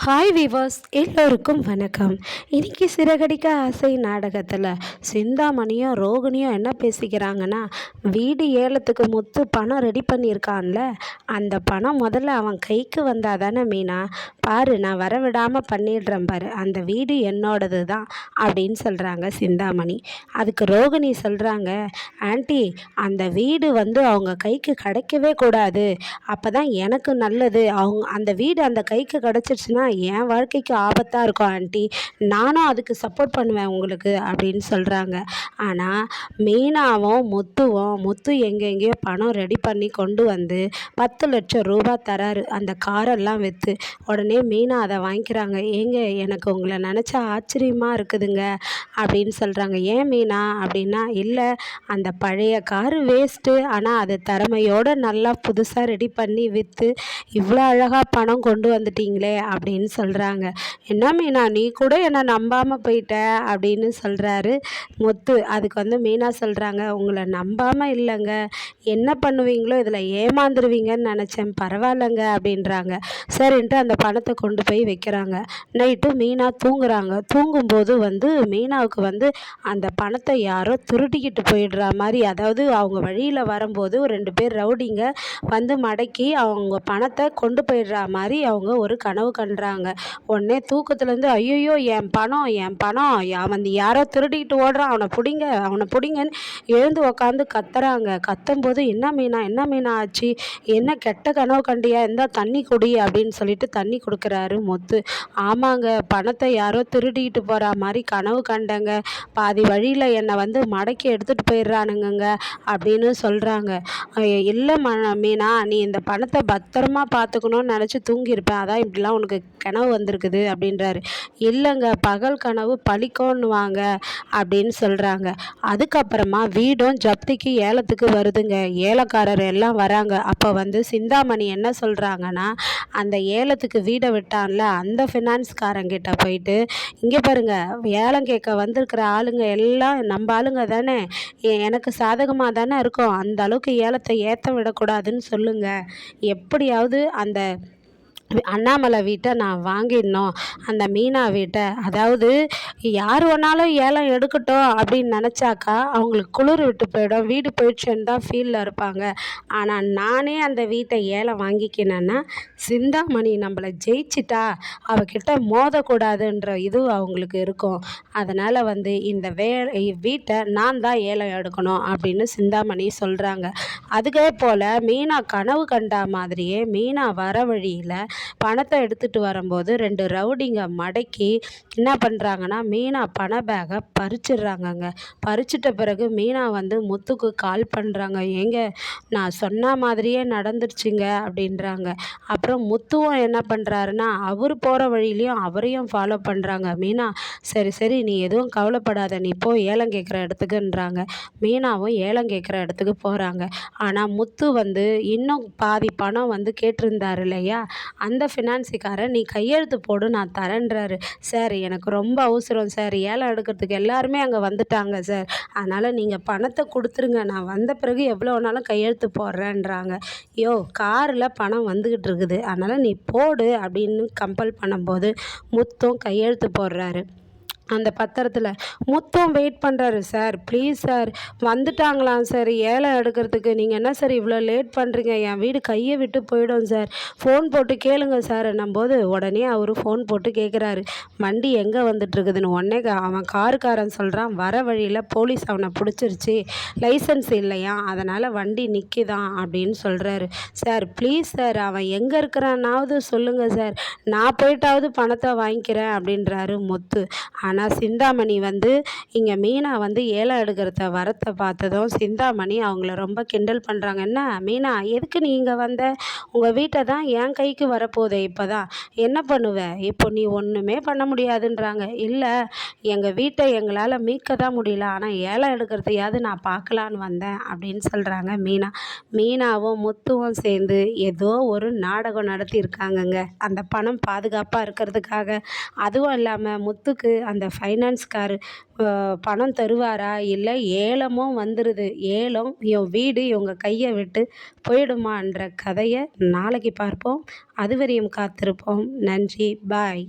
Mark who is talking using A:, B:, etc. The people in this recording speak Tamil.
A: ஹாய் வீவர்ஸ், எல்லோருக்கும் வணக்கம். இன்னைக்கு சிறகடிக்க ஆசை நாடகத்தில் சிந்தாமணியும் ரோகிணியும் என்ன பேசிக்கிறாங்கன்னா, வீடு ஏலத்துக்கு முத்து பணம் ரெடி பண்ணியிருக்கான்ல, அந்த பணம் முதல்ல அவன் கைக்கு வந்தால் தானே மீனா, பாரு நான் வரவிடாமல் பண்ணிடுறேன் பாரு, அந்த வீடு என்னோடது தான் அப்படின்னு சொல்கிறாங்க சிந்தாமணி. அதுக்கு ரோகிணி சொல்கிறாங்க, ஆண்டி அந்த வீடு அவங்க கைக்கு கிடைக்கவே கூடாது, அப்போ தான் எனக்கு நல்லது. அந்த வீடு அந்த கைக்கு கிடச்சிருச்சுன்னா என் வாழ்க்கைக்கு ஆபத்தாக இருக்கும் ஆண்டி, நானும் அதுக்கு சப்போர்ட் பண்ணுவேன் உங்களுக்கு அப்படின்னு சொல்கிறாங்க. ஆனால் மீனாவும் முத்து எங்கெங்கேயோ பணம் ரெடி பண்ணி கொண்டு வந்து 10 லட்சம் ரூபாய் தராரு அந்த காரெல்லாம் விற்று. உடனே மீனா அதை வாங்கிக்கிறாங்க. ஏங்க எனக்கு உங்களை நினச்சா ஆச்சரியமாக இருக்குதுங்க அப்படின்னு சொல்கிறாங்க. ஏன் மீனா அப்படின்னா, இல்லை அந்த பழைய காரு வேஸ்ட்டு, ஆனால் அது திறமையோடு நல்லா புதுசாக ரெடி பண்ணி விற்று இவ்வளோ அழகாக பணம் கொண்டு வந்துட்டீங்களே அப்படின்னு சொல்கிறாங்க. என்ன மீனா நீ கூட என்னை நம்பாமல் போயிட்ட அப்படின்னு சொல்கிறாரு முத்து. அதுக்கு மீனா சொல்கிறாங்க, உங்களை நம்பாமல் இல்லைங்க, என்ன பண்ணுவீங்களோ இதில் ஏமாந்துருவீங்கன்னு நினச்சேன், பரவாயில்லைங்க அப்படின்றாங்க. சரின்ட்டு அந்த பணத்தை கொண்டு போய் வைக்கிறாங்க. நைட்டு மீனா தூங்குறாங்க. தூங்கும்போது மீனாவுக்கு அந்த பணத்தை யாரோ திருடிக்கிட்டு போயிடுற மாதிரி, அதாவது அவங்க வழியில் வரும்போது 2 பேர் ரவுடிங்க மடக்கி அவங்க பணத்தை கொண்டு போயிடுற மாதிரி அவங்க ஒரு கனவு கண்டுறாங்க. உடனே தூக்கத்துலேருந்து ஐயோ என் பணம் அவன் யாரோ திருடிக்கிட்டு ஓடுறான், அவனை பிடிங்கன்னு எழுந்து உக்காந்து கத்துறாங்க. கத்தும்போது என்ன மீனா ஆச்சு, என்ன கெட்ட கனவு கண்டியா, இருந்தா தண்ணி குடி அப்படின்னு சொல்லிட்டு தண்ணி கொடுக்குறாரு முத்து. ஆமாங்க, பணத்தை யாரோ திருடிக்கிட்டு போகிற மாதிரி கனவு கண்டங்க, பாதி வழியில் என்னை மடக்கி எடுத்துகிட்டு போயிடுறானுங்க அப்படின்னு சொல்கிறாங்க. இல்லை மீனா, நீ இந்த பணத்தை பத்திரமா பார்த்துக்கணும்னு நினச்சி தூங்கியிருப்பேன், அதான் இப்படிலாம் உனக்கு கனவு வந்திருக்குது அப்படின்றாரு. இல்லைங்க, பகல் கனவு பழிக்கோன்னுவாங்க அப்படின்னு சொல்கிறாங்க. அதுக்கப்புறமா வீடும் ஜப்திக்கு ஏலத்துக்கு வருதுங்க. ஏலக்காரர் எல்லாம் வராங்க. அப்போ சிந்தாமணி என்ன சொல்கிறாங்கன்னா, அந்த ஏலத்துக்கு வீடை விட்டான்ல அந்த ஃபினான்ஸ்காரங்கிட்ட போயிட்டு, இங்கே பாருங்க, ஏலம் கேட்க வந்திருக்கிற ஆளுங்க எல்லாம் நம்ம ஆளுங்க தானே, எனக்கு சாதகமாக தானே இருக்கும், அந்த அளவுக்கு ஏலத்தை ஏற்ற விடக்கூடாதுன்னு சொல்லுங்கள், எப்படியாவது அந்த அண்ணாமலை வீட்டை நான் வாங்கிடணும், அந்த மீனா வீட்டை, அதாவது யார் வேணாலும் ஏலம் எடுக்கட்டும் அப்படின்னு நினச்சாக்கா அவங்களுக்கு குளிர் விட்டு போயிடும், வீடு போயிடுச்சுன்னு தான் ஃபீலில் இருப்பாங்க. ஆனால் நானே அந்த வீட்டை ஏலம் வாங்கிக்கினேன்னா சிந்தாமணி நம்மளை ஜெயிச்சிட்டா அவகிட்ட மோதக்கூடாதுன்ற இது அவங்களுக்கு இருக்கும். அதனால் இந்த வீட்டை நான் தான் ஏலம் எடுக்கணும் அப்படின்னு சிந்தாமணி சொல்கிறாங்க. அதுக்கே போல் மீனா கனவு கண்டா மாதிரியே மீனா வர வழியில் பணத்தை எடுத்துகிட்டு வரும்போது 2 ரவுடிங்க மடக்கி என்ன பண்ணுறாங்கன்னா, மீனா பண பேக்கை பறிச்சிடுறாங்கங்க. பறிச்சிட்ட பிறகு மீனா முத்துக்கு கால் பண்ணுறாங்க. ஏங்க நான் சொன்ன மாதிரியே நடந்துருச்சுங்க அப்படின்றாங்க. அப்புறம் முத்துவும் என்ன பண்ணுறாருன்னா, அவர் போகிற வழியிலையும் அவரையும் ஃபாலோ பண்ணுறாங்க. மீனா சரி நீ எதுவும் கவலைப்படாத, நீ போ ஏலம் கேட்குற இடத்துக்குன்றாங்க. மீனாவும் ஏலம் கேட்குற இடத்துக்கு போகிறாங்க. ஆனால் முத்து இன்னும் பாதி பணம் கேட்டிருந்தார் இல்லையா, அந்த ஃபினான்ஸுக்காரர் நீ கையெழுத்து போடு நான் தரேன்றாரு. சார் எனக்கு ரொம்ப அவசரம் சார், ஏலம் எடுக்கிறதுக்கு எல்லாருமே அங்கே வந்துட்டாங்க சார், அதனால் நீங்கள் பணத்தை கொடுத்துருங்க, நான் வந்த பிறகு எவ்வளோ வேணாலும் கையெழுத்து போடுறேன்றாங்க. காரில் பணம் வந்துக்கிட்டு இருக்குது, அதனால் நீ போடு அப்படின்னு கம்பல் பண்ணும்போது முத்தும் கையெழுத்து போடுறாரு அந்த பத்திரத்தில். முத்தும் வெயிட் பண்ணுறாரு. சார் ப்ளீஸ் சார், வந்துட்டாங்களாம் சார் ஏலம் எடுக்கிறதுக்கு, நீங்கள் என்ன சார் இவ்வளோ லேட் பண்ணுறீங்க, என் வீடு கையை விட்டு போயிடும் சார், ஃபோன் போட்டு கேளுங்க சார் என்னும்போது உடனே அவர் ஃபோன் போட்டு கேட்குறாரு, வண்டி எங்கே வந்துட்டுருக்குதுன்னு. உடனே அவன் காருக்காரன் சொல்கிறான், வர வழியில் போலீஸ் அவனை பிடிச்சிருச்சு, லைசன்ஸ் இல்லையா, அதனால் வண்டி நிற்கிதான் அப்படின்னு சொல்கிறாரு. சார் ப்ளீஸ் சார், அவன் எங்கே இருக்கிறான்னாவது சொல்லுங்கள் சார், நான் போயிட்டாவது பணத்தை வாங்கிக்கிறேன் அப்படின்றாரு முத்து. ஆனால் சிந்தாமணி இங்கே மீனா ஏலம் எடுக்கிறத வரத்தை பார்த்ததும் சிந்தாமணி அவங்கள ரொம்ப கிண்டல் பண்ணுறாங்க. என்ன மீனா, எதுக்கு நீ இங்கே வந்த, உங்கள் வீட்டை தான் என் கைக்கு வரப்போதே, இப்போ தான் என்ன பண்ணுவேன், இப்போ நீ ஒன்றுமே பண்ண முடியாதுன்றாங்க. இல்லை, எங்கள் வீட்டை எங்களால் மீட்க தான் முடியல, ஆனால் ஏலம் எடுக்கிறதையாவது நான் பார்க்கலான்னு வந்தேன் அப்படின்னு சொல்கிறாங்க மீனா. மீனாவும் முத்துவும் சேர்ந்து ஏதோ ஒரு நாடகம் நடத்தியிருக்காங்கங்க, அந்த பணம் பாதுகாப்பாக இருக்கிறதுக்காக. அதுவும் இல்லாமல் முத்துக்கு அந்த ஃபைனான்ஸ்காரு பணம் தருவாரா, இல்லை ஏலமும் வந்துடுது, ஏலம் என் வீடு இவங்க கையை விட்டு போயிடுமான்ற கதையை நாளைக்கு பார்ப்போம். அதுவரையும் காத்திருப்போம். நன்றி. பாய்.